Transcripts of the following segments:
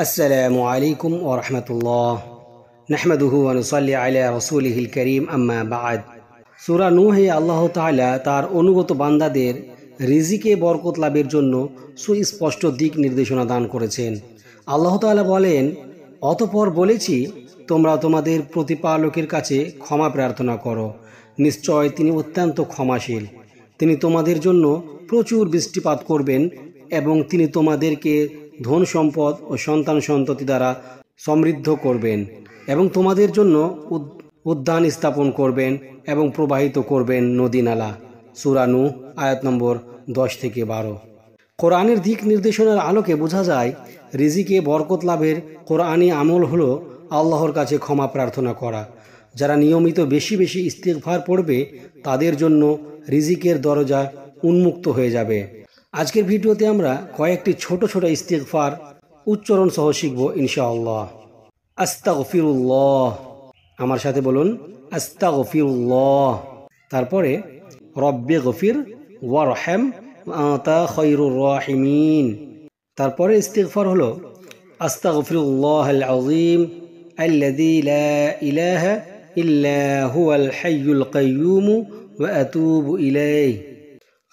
আসসালামু আলাইকুম ওয়া রাহমাতুল্লাহ নাহমাদুহু ওয়া নুসাল্লি আলা রাসূলিহিল কারীম আম্মা বা'দ। সূরা নূহে আল্লাহ তাআলা তার অনুগত বান্দাদের রিজিকে বরকত লাভের জন্য সুস্পষ্ট দিক নির্দেশনা দান করেছেন। আল্লাহ তাআলা বলেন, অতঃপর বলেছি তোমরা তোমাদের প্রতিপালকের কাছে ক্ষমা প্রার্থনা করো, নিশ্চয় তিনি অত্যন্ত ক্ষমাশীল। তিনি তোমাদের জন্য প্রচুর বৃষ্টিপাত করবেন এবং তিনি তোমাদেরকে ধন সম্পদ ও সন্তান সন্ততি দ্বারা সমৃদ্ধ করবেন এবং তোমাদের জন্য উদ্যান স্থাপন করবেন এবং প্রবাহিত করবেন নদী নালা। সূরা নূহ আয়াত নম্বর 10-12। কোরআনের দিক নির্দেশনার আলোকে বোঝা যায় রিজিকে বরকত লাভের কোরআনি আমল হলো আল্লাহর কাছে ক্ষমা প্রার্থনা করা। যারা নিয়মিত বেশি বেশি ইস্তিগফার পড়বে তাদের জন্য রিজিকের দরজা উন্মুক্ত হয়ে যাবে। আজকের ভিডিওতে আমরা কয়েকটি ছোট ছোট ইস্তিগফার উচ্চারণ সহ শিখব ইনশাআল্লাহ। আস্তাগফিরুল্লাহ, আমার সাথে বলুন আস্তাগফিরুল্লাহ। তারপরে রব্বি গফির ওয়ারহাম আনতা খায়রুর রাহিমিন। তারপরে ইস্তিগফার হলো আস্তাগফিরুল্লাহাল আযীম আল্লাযী লা ইলাহা ইল্লা হুয়াল হাইয়ুল কাইয়্যুম ওয়া আতুবু ইলাইহি।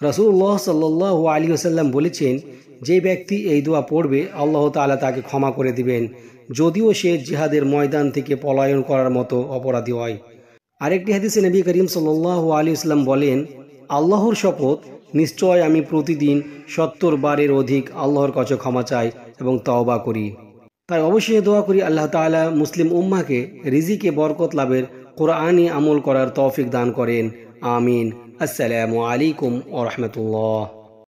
রাসূলুল্লাহ সাল্লাল্লাহু আলাইহি ওয়াসাল্লাম বলেছেন, যে ব্যক্তি এই দোয়া পড়বে আল্লাহ তাআলা তাকে ক্ষমা করে দিবেন, যদিও সে জিহাদের ময়দান থেকে পলায়ন করার মতো অপরাধী হয়। আরেকটি হাদিসে নবী করিম সাল্লাল্লাহু আলাইহি ওয়াসাল্লাম বলেন, আল্লাহর শপথ, নিশ্চয় আমি প্রতিদিন 70 বারের অধিক আল্লাহর কাছে ক্ষমা চাই এবং তওবা করি। তাই অবশ্যই দোয়া করি আল্লাহ তাআলা মুসলিম উম্মাহকে রিজিকে বরকত লাভের কোরআনি আমল করার তৌফিক দান করেন। আমিন। আসসালামু আলাইকুম ওয়া রাহমাতুল্লাহ।